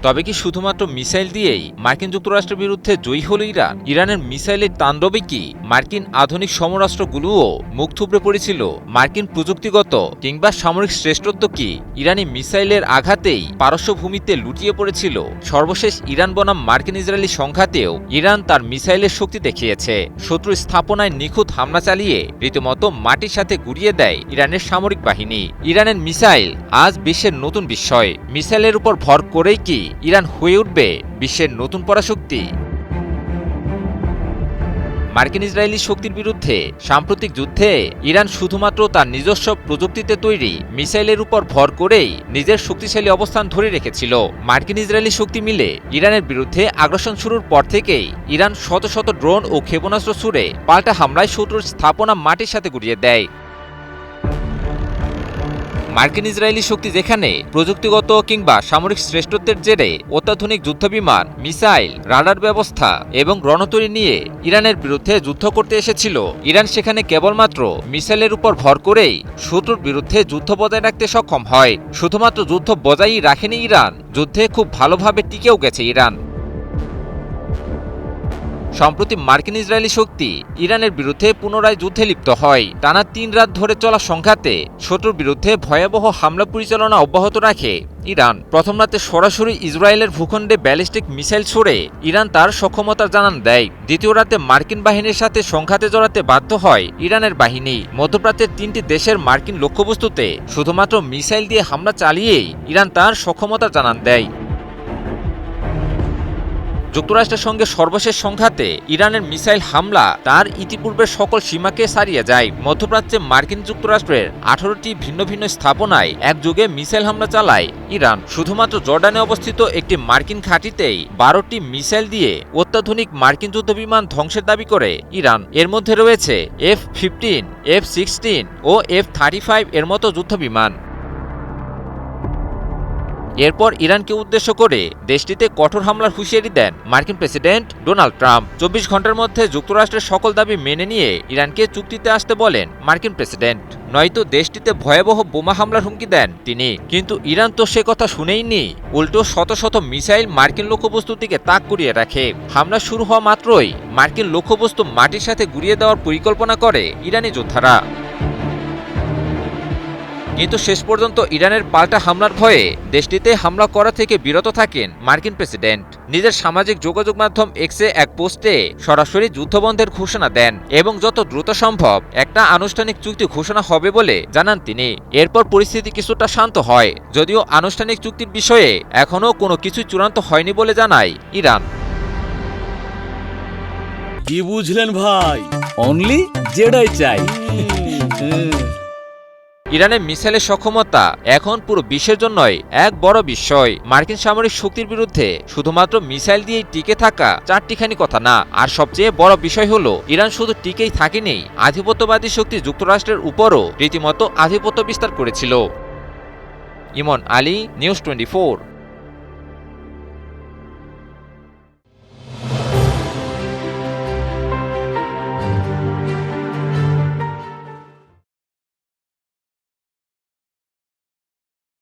তবে কি শুধুমাত্র মিসাইল দিয়েই মার্কিন যুক্তরাষ্ট্রের বিরুদ্ধে জয়ী হল ইরান? ইরানের মিসাইলের তাণ্ডবে কি মার্কিন আধুনিক সমরাস্ত্রগুলোও মুখ থুবড়ে পড়েছিল? মার্কিন প্রযুক্তিগত কিংবা সামরিক শ্রেষ্ঠত্ব কি ইরানি মিসাইলের আঘাতেই পারস্য ভূমিতে লুটিয়ে পড়েছিল? সর্বশেষ ইরান বনাম মার্কিন ইসরায়েলি সংঘাতেও ইরান তার মিসাইলের শক্তি দেখিয়েছে। শত্রু স্থাপনায় নিখুঁত হামলা চালিয়ে রীতিমতো মাটির সাথে গুড়িয়ে দেয় ইরানের সামরিক বাহিনী। ইরানের মিসাইল আজ বিশ্বের নতুন বিস্ময়। মিসাইলের উপর ভর করেই কি ইরান হয়ে উঠবে বিশ্বের নতুন পরাশক্তি? মার্কিন ইসরায়েলি শক্তির বিরুদ্ধে সাম্প্রতিক যুদ্ধে ইরান শুধুমাত্র তার নিজস্ব প্রযুক্তিতে তৈরি মিসাইলের উপর ভর করেই নিজের শক্তিশালী অবস্থান ধরে রেখেছিল। মার্কিন ইসরায়েলি শক্তি মিলে ইরানের বিরুদ্ধে আগ্রাসন শুরুর পর থেকেই ইরান শত শত ড্রোন ও ক্ষেপণাস্ত্র ছুড়ে পাল্টা হামলায় শত্রুর স্থাপনা মাটির সাথে গুড়িয়ে দেয়। মার্কিন ইসরায়েলি শক্তি যেখানে প্রযুক্তিগত কিংবা সামরিক শ্রেষ্ঠত্বের জেরে অত্যাধুনিক যুদ্ধবিমান, মিসাইল, রাডার ব্যবস্থা এবং রণতরী নিয়ে ইরানের বিরুদ্ধে যুদ্ধ করতে এসেছিল, ইরান সেখানে কেবলমাত্র মিসাইলের উপর ভর করেই শত্রুর বিরুদ্ধে যুদ্ধ বজায় রাখতে সক্ষম হয়। শুধুমাত্র যুদ্ধ বজায়ই রাখেনি ইরান, যুদ্ধে খুব ভালোভাবে টিকেও গেছে ইরান। সম্প্রতি মার্কিন ইসরায়েলি শক্তি ইরানের বিরুদ্ধে পুনরায় যুদ্ধে লিপ্ত হয়। টানা ৩ রাত ধরে চলা সংঘাতে শত্রুর বিরুদ্ধে ভয়াবহ হামলা পরিচালনা অব্যাহত রাখে ইরান। প্রথম রাতে সরাসরি ইসরায়েলের ভূখণ্ডে ব্যালিস্টিক মিসাইল ছুড়ে ইরান তার সক্ষমতার জানান দেয়। দ্বিতীয় রাতে মার্কিন বাহিনীর সাথে সংঘাতে জড়াতে বাধ্য হয় ইরানের বাহিনী। মধ্যপ্রাচ্যের ৩টি দেশের মার্কিন লক্ষ্যবস্তুতে শুধুমাত্র মিসাইল দিয়ে হামলা চালিয়েই ইরান তার সক্ষমতার জানান দেয়। যুক্তরাষ্ট্রের সঙ্গে সর্বশেষ সংঘাতে ইরানের মিসাইল হামলা তার ইতিপূর্বের সকল সীমাকে ছাড়িয়ে যায়। মধ্যপ্রাচ্যে মার্কিন যুক্তরাষ্ট্রের 18টি ভিন্ন ভিন্ন স্থাপনায় একযোগে মিসাইল হামলা চালায় ইরান। শুধুমাত্র জর্ডানে অবস্থিত একটি মার্কিন ঘাঁটিতেই 12টি মিসাইল দিয়ে অত্যাধুনিক মার্কিন যুদ্ধবিমান ধ্বংসের দাবি করে ইরান। এর মধ্যে রয়েছে F-15, F-16 ও F-35 এর মতো যুদ্ধবিমান। এরপর ইরানকে উদ্দেশ্য করে দেশটিতে কঠোর হামলার হুঁশিয়ারি দেন মার্কিন প্রেসিডেন্ট ডোনাল্ড ট্রাম্প। 24 ঘন্টার মধ্যে যুক্তরাষ্ট্রের সকল দাবি মেনে নিয়ে ইরানকে চুক্তিতে আসতে বলেন মার্কিন প্রেসিডেন্ট, নয়তো দেশটিতে ভয়াবহ বোমা হামলার হুমকি দেন তিনি। কিন্তু ইরান তো সে কথা শুনেইনি, উল্টো শত শত মিসাইল মার্কিন লক্ষ্যবস্তুর দিকে তাক করিয়ে রাখে। হামলা শুরু হওয়া মাত্রই মার্কিন লক্ষ্যবস্তু মাটির সাথে গুড়িয়ে দেওয়ার পরিকল্পনা করে ইরানি যোদ্ধারা। কিন্তু শেষ পর্যন্ত ইরানের পাল্টা হামলার ভয়ে দেশটিতে হামলা করা থেকে বিরত থাকেন মার্কিন প্রেসিডেন্ট। নিজের সামাজিক যোগাযোগ মাধ্যম এক্সে এক পোস্টে সরাসরি যুদ্ধবন্ধের ঘোষণা দেন এবং যত দ্রুত সম্ভব একটা আনুষ্ঠানিক চুক্তি ঘোষণা হবে বলে জানান তিনি। এরপর পরিস্থিতি কিছুটা শান্ত হয়, যদিও আনুষ্ঠানিক চুক্তির বিষয়ে এখনও কোনো কিছু চূড়ান্ত হয়নি বলে জানায় ইরান। কি বুঝলেন ভাই? অনলি জেডাই চাই। ইরানের মিসাইলের সক্ষমতা এখন পুরো বিশ্বের জন্যই এক বড় বিস্ময়। মার্কিন সামরিক শক্তির বিরুদ্ধে শুধুমাত্র মিসাইল দিয়েই টিকে থাকা চারটিখানি কথা না, আর সবচেয়ে বড় বিষয় হলো ইরান শুধু টিকেই থাকেনি, আধিপত্যবাদী শক্তি যুক্তরাষ্ট্রের উপরও রীতিমতো আধিপত্য বিস্তার করেছিল। ইমন আলী, নিউজ 24।